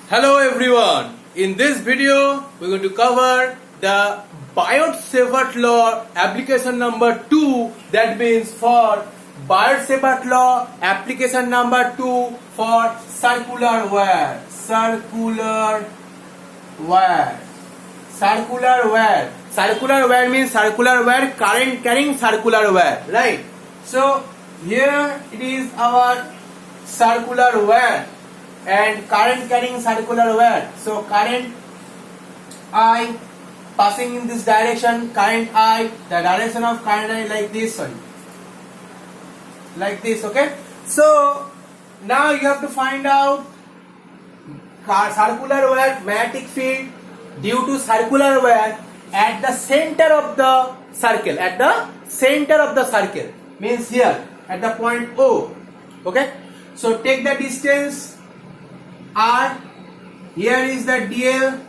Hello everyone. In this video, we're going to cover the Biot-Savart law application number 2. That means for Biot-Savart law application number 2 for circular wire. Circular wire. Circular wire means circular wire, current carrying circular wire. Right. So here it is our circular wire and current carrying circular wire. So current I passing in this direction, current I, the direction of current I like this, like this. Okay. So now you have to find out circular wire magnetic field due to circular wire at the center of the circle. At the center of the circle means here at the point O. Okay. So take the distance R, here is the DL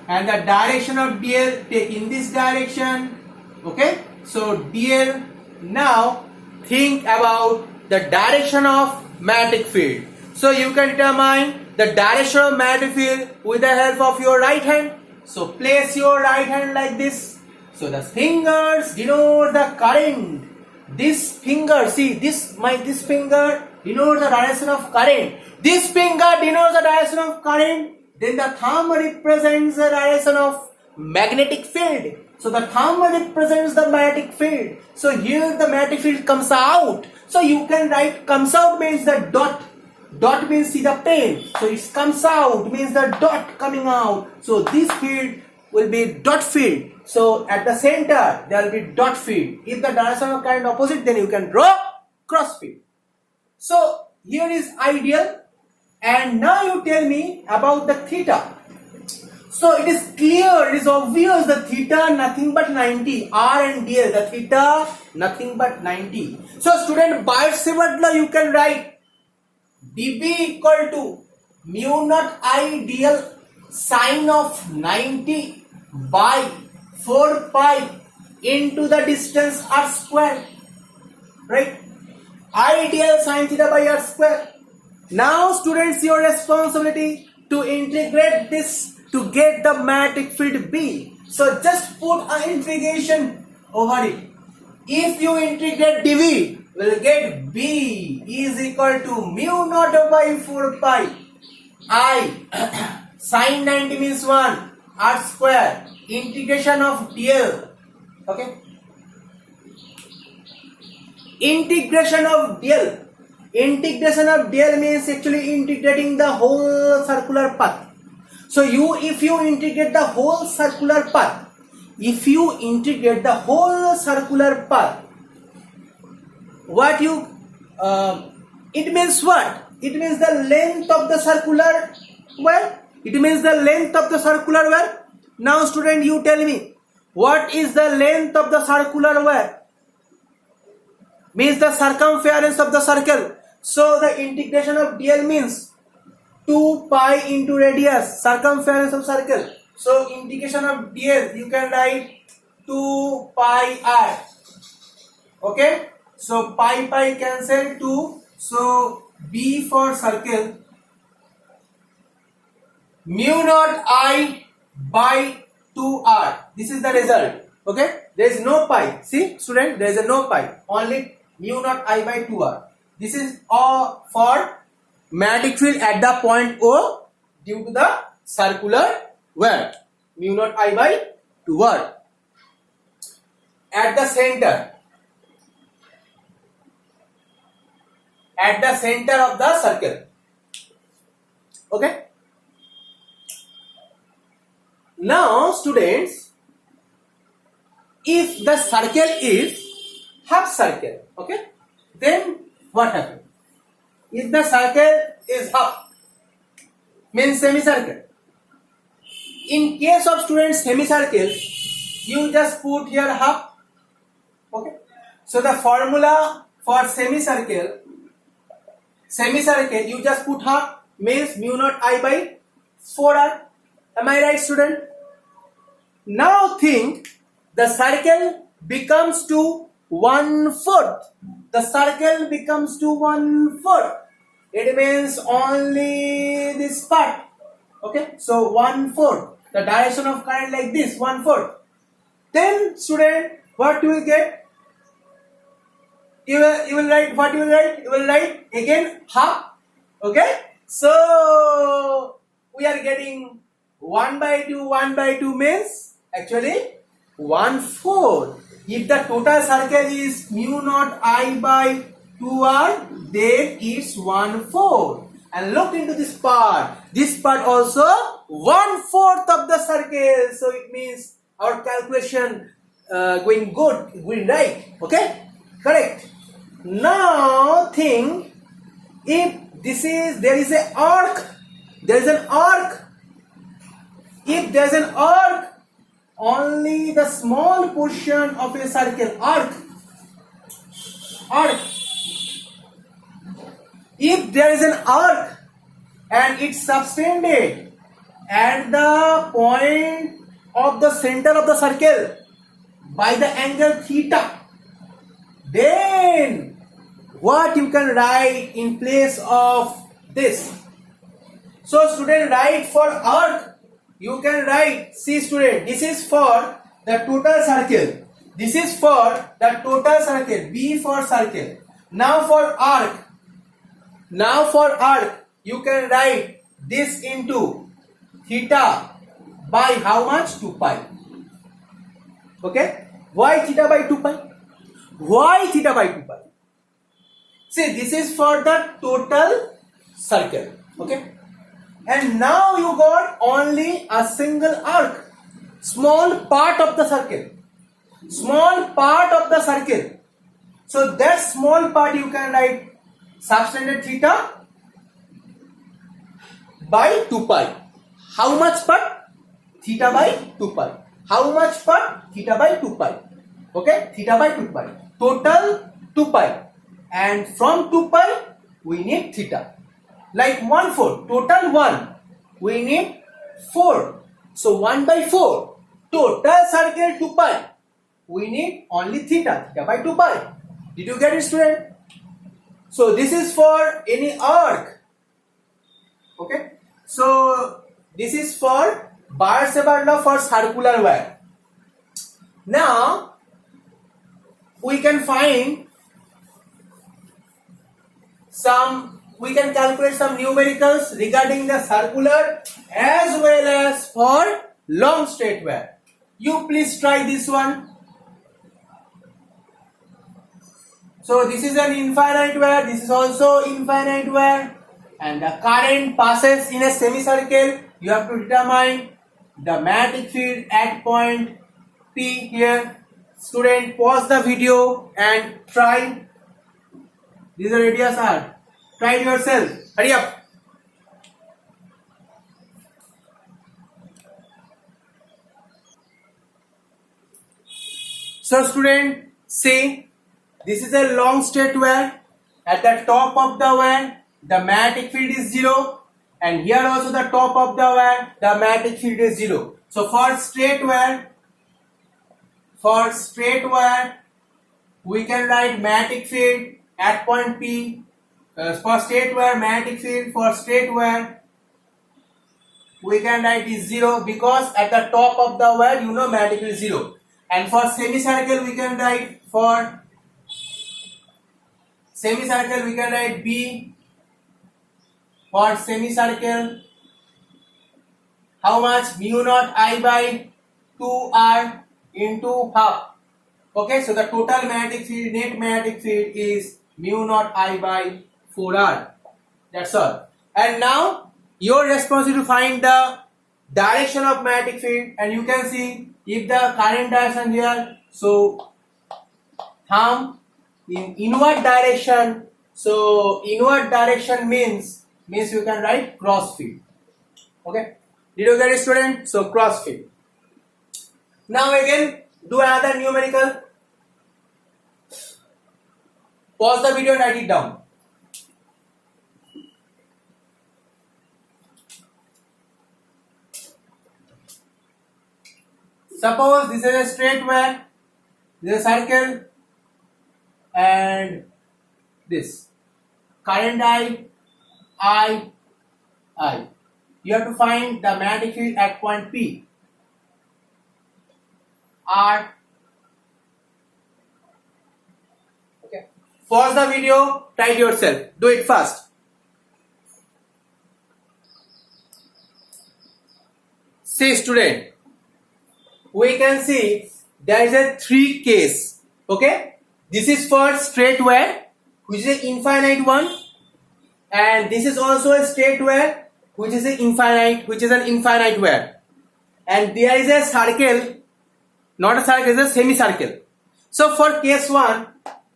and the direction of DL take in this direction. Okay, so DL. Now think about the direction of magnetic field. So you can determine the direction of magnetic field with the help of your right hand. So place your right hand like this. So the fingers denote the current. This finger, see this finger denotes the direction of current. This finger denotes the direction of current. Then the thumb represents the direction of magnetic field. So the thumb represents the magnetic field. So here the magnetic field comes out. So you can write comes out means the dot. Dot means see the plane. So it comes out means the dot coming out. So this field will be dot field. So at the center there will be dot field. If the direction of current opposite, then you can draw cross field. So here is ideal. And now you tell me about the theta. So it is clear, it is obvious the theta nothing but 90. R and dl, the theta nothing but 90. So student, Biot-Savart law you can write dB equal to mu naught I dl sine of 90 by 4 pi into the distance r square. Right? I dl sine theta by r square. Now students, your responsibility to integrate this to get the magnetic field B. So just put an integration over it. If you integrate dV, we'll get B is equal to mu naught by 4 pi I sine 90 means 1 r square integration of dl. Okay, integration of dl. Integration of dl means actually integrating the whole circular path. So if you integrate the whole circular path, what you it means what? It means the length of the circular wire. It means the length of the circular wire. Now student, you tell me what is the length of the circular wire? Means the circumference of the circle. So the integration of dl means 2 pi into radius, circumference of circle. So integration of dl you can write 2 pi r. Okay, so pi cancel 2. So B for circle mu naught I by 2r. This is the result. Okay, there is no pi. See student, there is a no pi, only mu naught I by 2r. This is all for magnetic field at the point O due to the circular wire. Mu naught I by 2r. At the center of the circle. Okay. Now students, if the circle is half circle, okay, then what happens? If the circle is half, means semicircle. In case of students semicircle, you just put here half. Okay. So the formula for semicircle, you just put half means mu naught I by 4r. Am I right, student? Now think the circle becomes to 1/4. The circle becomes to 1/4. It means only this part. Okay, so 1/4. The direction of current like this, 1/4. Then student, what you will get? You will write what you will write? You will write again half. Okay, so we are getting 1/2. 1/2 means actually 1/4. If the total circle is mu naught I by 2r, then it's 1/4. And look into this part. This part also 1/4 of the circle. So it means our calculation going good, going right. Okay, correct. Now think, if there is an arc. There is an arc. If there is an arc, only the small portion of a circle, arc. If there is an arc and it's subtended at the point of the center of the circle by the angle theta, then what you can write in place of this? So student, write for arc. You can write, see student, this is for the total circle. This is for the total circle, B for circle. Now for arc. You can write this into theta by how much? 2 pi. Okay? Why theta by 2 pi? Why theta by 2 pi? See, this is for the total circle. Okay? And now you got only a single arc. Small part of the circle. So that small part you can write subtended theta by 2 pi. How much part? Theta by 2 pi. How much part? Theta by 2 pi. Okay? Theta by 2 pi. Total 2 pi. And from 2 pi, we need theta. Like 1/4. Total 1. We need 4. So 1/4. Total circle 2 pi. We need only theta. Theta by 2 pi. Did you get it, student? So this is for any arc. Okay. So this is for Biot-Savart law for circular wire. Now we can find we can calculate some numericals regarding the circular as well as for long straight wire. You please try this one. So this is an infinite wire, this is also infinite wire, and the current passes in a semicircle. You have to determine the magnetic field at point P here. Student, pause the video and try. These are radius R. Try it yourself. Hurry up. So student, see, this is a long straight wire. At the top of the wire, the magnetic field is 0. And here also the top of the wire, the magnetic field is 0. So for straight wire, we can write magnetic field at point P. For straight wire, magnetic field for straight wire, we can write is 0 because at the top of the wire, you know magnetic field is 0. And for semicircle, we can write B. For semicircle, how much? Mu naught I by 2r into half. Okay, so the total magnetic field, net magnetic field is mu naught I by 4r. That's all. And now your responsibility to find the direction of magnetic field, and you can see if the current direction here, so thumb in inward direction. So inward direction means you can write cross field. Okay, did you get it, student? So cross field. Now again do another numerical. Pause the video and write it down. Suppose this is a straight wire, this is a circle, and this current I. you have to find the magnetic field at point P. R. Okay. Pause the video, try it yourself. Do it fast. See student, we can see there is a 3 case. Okay, this is for straight wire, which is an infinite one, and this is also a straight wire, which is an infinite wire, and there is a circle, not a circle, it's a semicircle. So for case 1,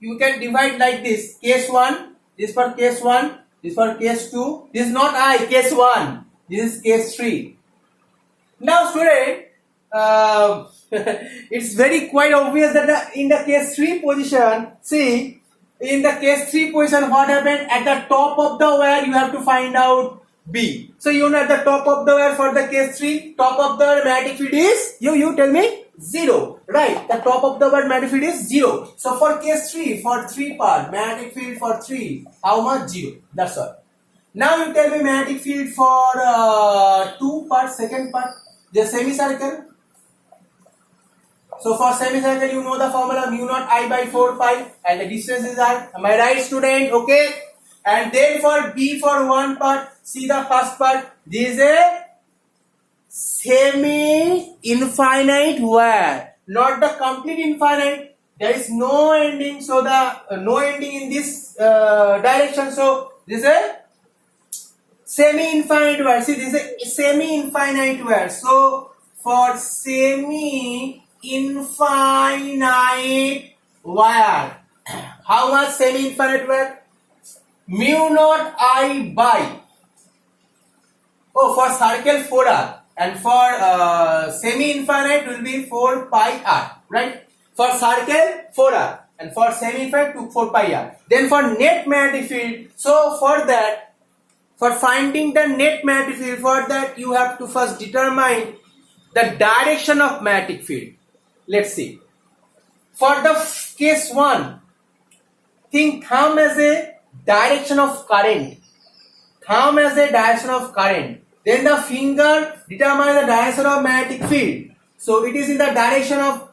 you can divide like this: case 1, this for case 1, this for case 2. This is not case 1. This is case 3. Now student, it's very quite obvious that in the case 3 position, see, in the case 3 position, what happened? At the top of the wire, you have to find out B. So you know at the top of the wire for the case 3, top of the magnetic field is, you tell me, 0. Right, the top of the wire magnetic field is 0. So for case 3, for 3 part, magnetic field for 3, how much? 0. That's all. Now you tell me magnetic field for 2 part, second part, the semicircle. So for semicircle, you know the formula mu naught I by 4 pi, and the distances are. Am I right, student? Okay. And then for B, for 1 part, see the first part. This is a semi-infinite wire, not the complete infinite. There is no ending. So the no ending in this direction. So this is a semi-infinite wire. See, this is a semi-infinite wire. So for semi-infinite wire, how much semi-infinite wire? Mu naught I by, for circle 4r, and for semi-infinite will be 4 pi r, right? For circle 4r, and for semi-infinite to 4 pi r. Then for net magnetic field, so for that, for finding the net magnetic field, for that you have to first determine the direction of magnetic field. Let's see. For the case 1, think thumb as a direction of current. Thumb as a direction of current. Then the finger determines the direction of magnetic field. So it is in the direction of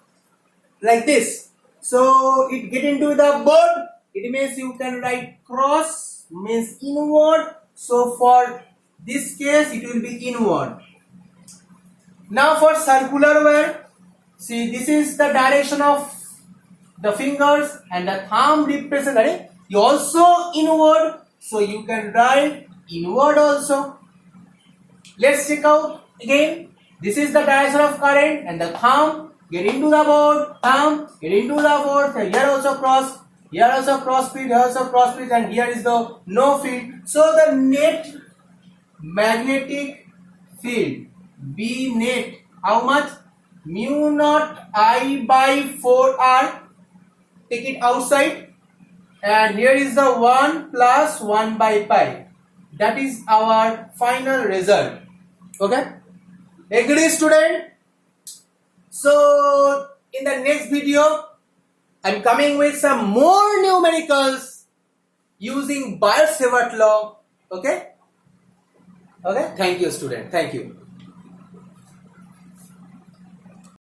like this. So it get into the board. It means you can write cross, means inward. So for this case, it will be inward. Now for circular wire, see, this is the direction of the fingers, and the thumb represents also inward. So you can write inward also. Let's check out again. This is the direction of current, and the thumb get into the board, thumb get into the board. Here also cross, here also cross field, here also cross field, and here is the no field. So the net magnetic field, B net, how much? Mu naught I by 4r. Take it outside, and here is the 1 plus 1 by pi. That is our final result. Okay? Agree, student? So in the next video, I'm coming with some more numericals using Biot-Savart law. Okay? Okay? Thank you, student. Thank you.